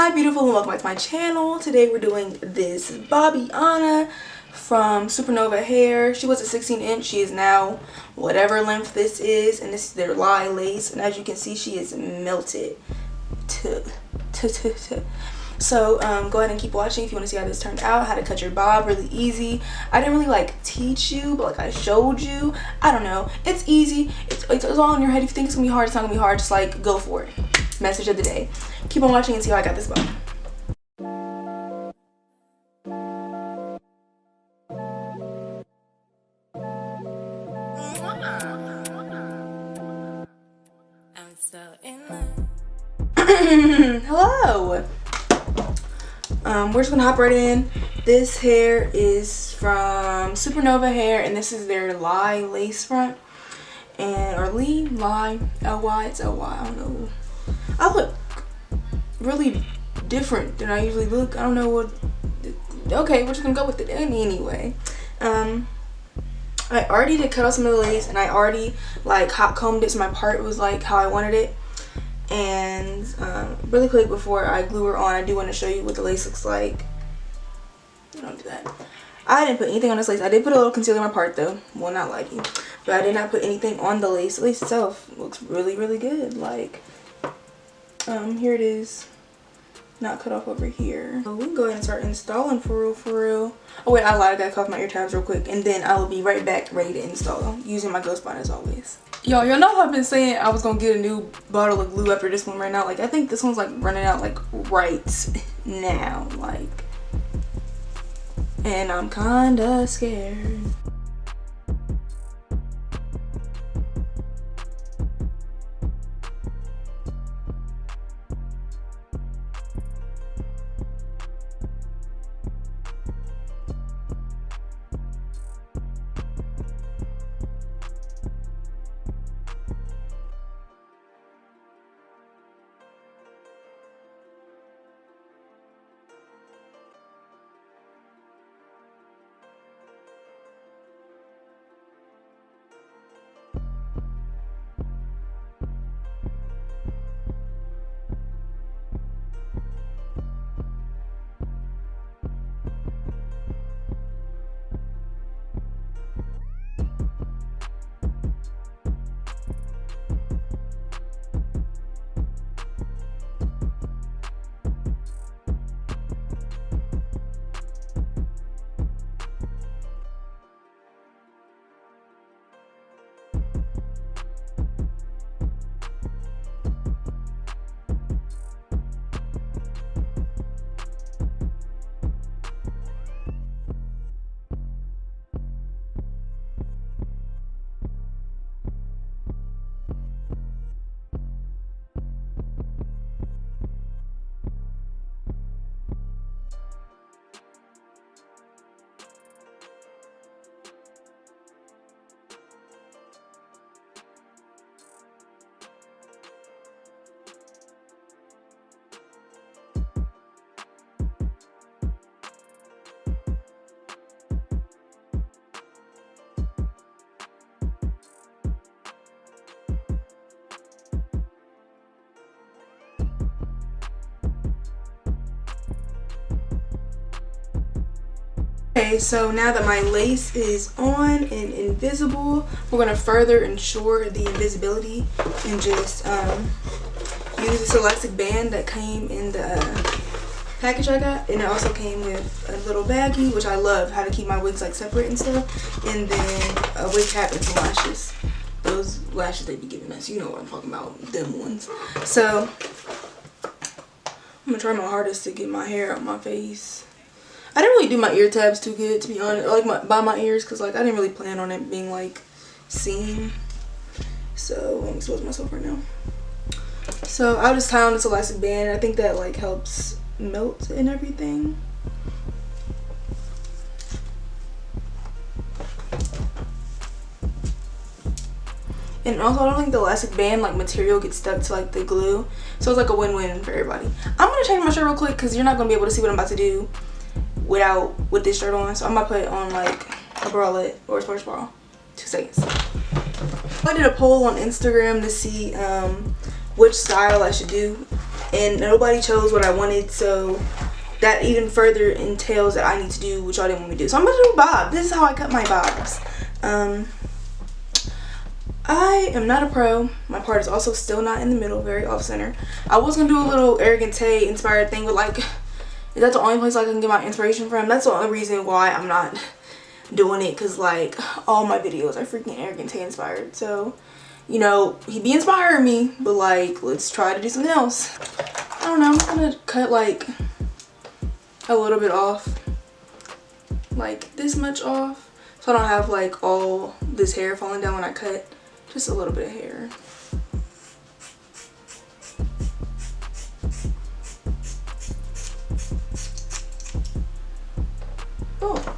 Hi beautiful and welcome back to my channel. Today we're doing this BEAUTYVIAJALEAH from Supernova Hair. She was a 16-inch. She is now whatever length this is, and this is their lie lace, and as you can see she is melted. So go ahead and keep watching if you want to see how this turned out, how to cut your bob. Really easy. I didn't really like teach you, but like I showed you. I don't know, it's easy. It's all in your head. If you think it's gonna be hard, it's not gonna be hard. Just like go for it. Message of the day. Keep on watching and see how I got this bob. Hello. We're just gonna hop right in. This hair is from Supernova Hair, and this is their lie lace front, and or lie ly. It's ly. I don't know. I look really different than I usually look. I don't know what. Okay, we're just gonna go with it anyway. I already did cut off some of the lace, and I already like hot combed it so my part was like how I wanted it. And really quick before I glue her on, I do want to show you what the lace looks like. Don't do that. I didn't put anything on this lace. I did put a little concealer in my part though. Well, not like you, but I did not put anything on the lace. The lace itself looks really good. Like here it is, not cut off over here. So we can go ahead and start installing for real. Oh wait, I lied. I gotta cut off my ear tabs real quick, and then I will be right back ready to install using my ghost bond as always. Y'all know how I've been saying I was gonna get a new bottle of glue after this one right now. Like I think this one's like running out like right now, like, and I'm kinda scared. Okay, so now that my lace is on and invisible, we're going to further ensure the invisibility and just use this elastic band that came in the package I got, and it also came with a little baggie, which I love, how to keep my wigs like separate and stuff, and then a wig cap and some lashes. Those lashes they be giving us, you know what I'm talking about, them ones. So I'm going to try my hardest to get my hair out my face. I didn't really do my ear tabs too good, to be honest, like by my ears, because like I didn't really plan on it being like seen. So let me expose myself right now. So I'll just tie on this elastic band. I think that like helps melt and everything. And also I don't think the elastic band like material gets stuck to like the glue, so it's like a win-win for everybody. I'm gonna change my shirt real quick because you're not gonna be able to see what I'm about to do with this shirt on, so I'm gonna put it on like a bralette or a sports bra. 2 seconds. I did a poll on Instagram to see which style I should do and nobody chose what I wanted, so that even further entails that I need to do what y'all didn't want me to do. So I'm gonna do a bob. This is how I cut my bobs. I am not a pro. My part is also still not in the middle, very off center. I was gonna do a little Arrogant Tay inspired thing, but like, is that the only place I can get my inspiration from? That's the only reason why I'm not doing it, because like all my videos are freaking Arrogant Tay inspired. So, you know, he be inspiring me, but like, let's try to do something else. I don't know, I'm gonna cut like a little bit off, like this much off, so I don't have like all this hair falling down when I cut. Just a little bit of hair. Oh,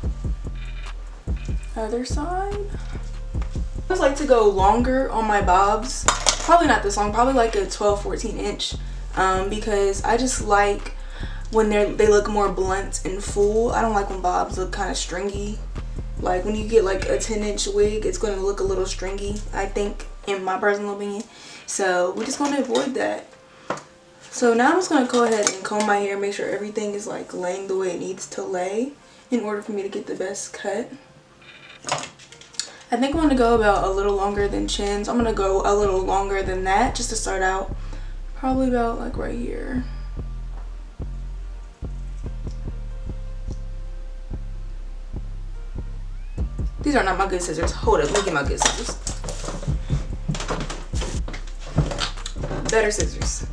other side. I always like to go longer on my bobs. Probably not this long, probably like a 12-14 inch, because I just like when they look more blunt and full. I don't like when bobs look kind of stringy. Like when you get like a 10-inch wig, it's going to look a little stringy, I think, in my personal opinion. So we just want to avoid that. So now I'm just going to go ahead and comb my hair, make sure everything is like laying the way it needs to lay in order for me to get the best cut. I think I'm going to go about a little longer than chins. I'm going to go a little longer than that just to start out. Probably about like right here. These are not my good scissors. Hold up, let me get my good scissors. Better scissors.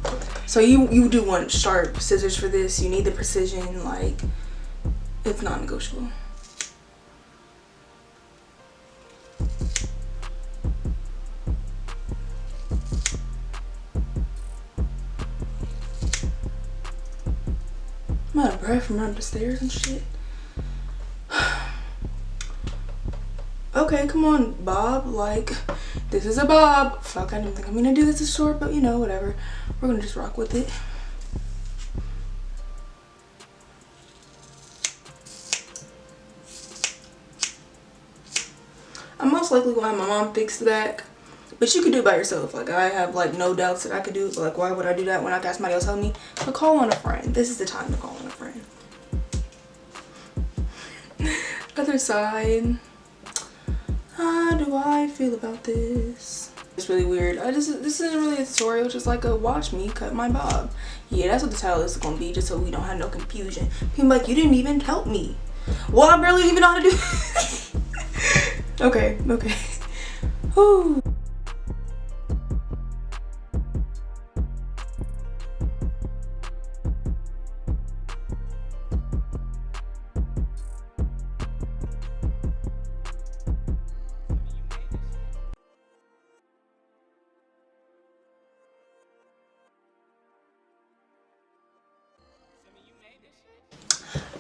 So you do want sharp scissors for this. You need the precision, like, it's non-negotiable. I'm out of breath from running up the stairs and shit. Okay, come on, bob. Like, this is a bob. Fuck, I didn't think I'm gonna do this as short, but you know, whatever. We're gonna just rock with it. I'm most likely gonna have my mom fix the back, but you could do it by yourself. Like, I have like no doubts that I could do it. So like, why would I do that when I got somebody else help me? So call on a friend. This is the time to call on a friend. Other side. How do I feel about this? It's really weird. This isn't really a tutorial, it's just like a watch me cut my bob. Yeah, that's what the title is gonna be, just so we don't have no confusion. People like, you didn't even help me. Well, I barely even know how to do it. Okay. Whew.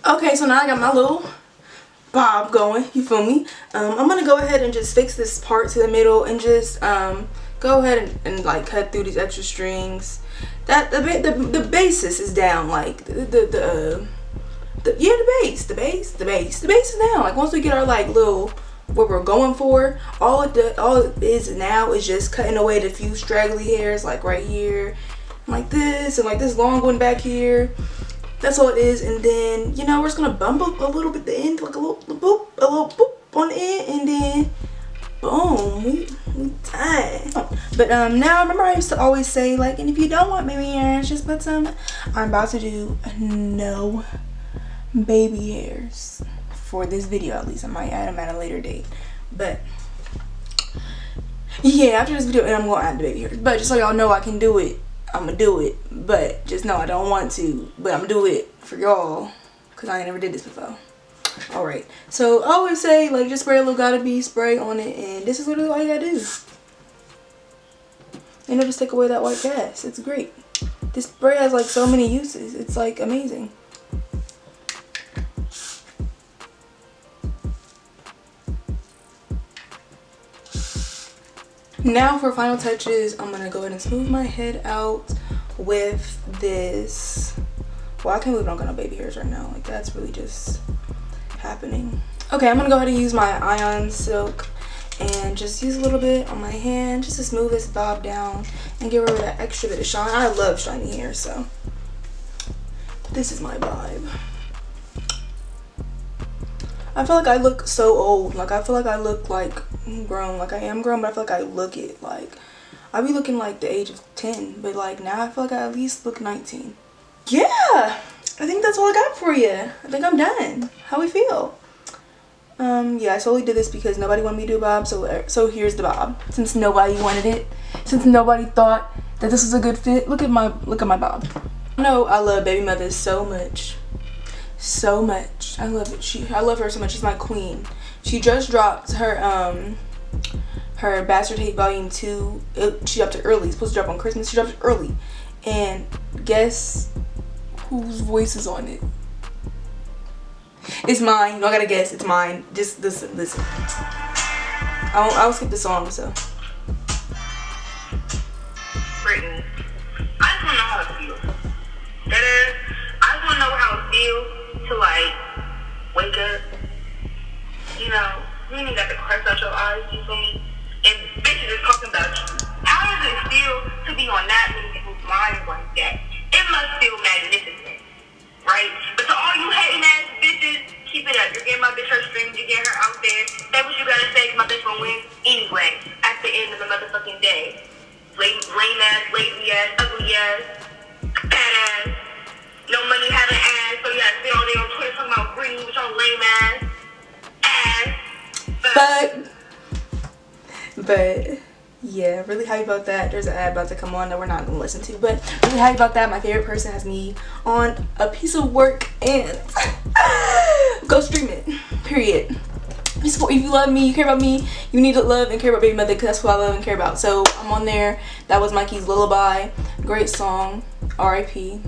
Okay, so now I got my little bob going, you feel me? I'm gonna go ahead and just fix this part to the middle and just go ahead and like cut through these extra strings. That the basis is down, like the base is down. Like, once we get our like little what we're going for, all it is now is just cutting away the few straggly hairs, like right here, like this, and like this long one back here. That's all it is. And then, you know, we're just gonna bump up a little bit the end, like a little boop on the end, and then boom, we done. But now, remember I used to always say, like, and if you don't want baby hairs, just put some. I'm about to do no baby hairs for this video, at least. I might add them at a later date, but yeah, after this video, and I'm gonna add the baby hairs. But just so y'all know, I can do it. I'm gonna do it, but just know I don't want to, but I'm gonna do it for y'all because I never did this before. All right, so I always say, like, just spray a little gotta be spray on it, and this is literally all you gotta do. And it'll just take away that white cast. It's great. This spray has like so many uses. It's like amazing. Now for final touches, I'm gonna go ahead and smooth my head out with this. Well, I can't believe I don't got no baby hairs right now. Like, that's really just happening. Okay, I'm gonna go ahead and use my Ion Silk, and just use a little bit on my hand just to smooth this bob down and get rid of that extra bit of shine. I love shiny hair, so this is my vibe. I feel like I look so old. Like, I feel like I look like grown. Like, I am grown, but I feel like I look it. Like, I be looking like the age of 10, but like now I feel like I at least look 19. Yeah, I think that's all I got for you. I think I'm done. How we feel? Yeah, I solely did this because nobody wanted me to do a bob, so here's the bob. Since nobody wanted it, since nobody thought that this was a good fit, look at my bob. I know I love Baby Mother so much. So much. I love it. I love her so much. She's my queen. She just dropped her Bastard Hate Volume 2. She dropped it early. It's supposed to drop on Christmas. She dropped it early. And guess whose voice is on it? It's mine. You don't gotta guess. It's mine. Just listen. I will skip the song, so. Brittany, I just wanna know how it feels. That is, I just wanna know how it feels to like wake up. You know, you ain't got the crust out your eyes, you feel me? And bitches is talking about you. How does it feel to be on that many people's minds like that? It must feel magnificent, right? But to all you hating ass bitches, keep it up. You're getting my bitch her streams, you're getting her out there. Say what you gotta say, 'cause my bitch gonna win anyway at the end of the motherfucking day. Lame ass, lazy ass, ugly ass, fat ass, no money having ass, so you gotta stay on there on Twitter talking about Brittany with your lame ass. But yeah, really happy about that. There's an ad about to come on that we're not gonna listen to, but really happy about that. My favorite person has me on a piece of work, and go stream it, period. If you love me, you care about me, you need to love and care about Baby Mother, because that's what I love and care about. So I'm on there. That was Mikey's Lullaby. Great song. R.I.P.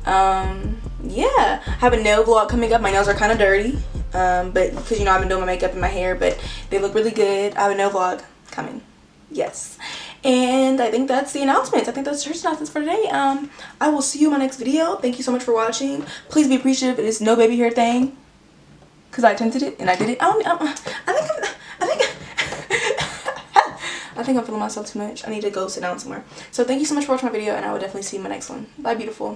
Yeah, I have a nail vlog coming up. My nails are kind of dirty, but because you know I've been doing my makeup and my hair, but they look really good. I have a nail vlog coming. Yes, and I think that's the announcements. I think that's the church announcements for today. I will see you in my next video. Thank you so much for watching. Please be appreciative. It is no baby hair thing, because I attempted it and I did it. I think I'm feeling myself too much. I need to go sit down somewhere. So thank you so much for watching my video, and I will definitely see you in my next one. Bye, beautiful.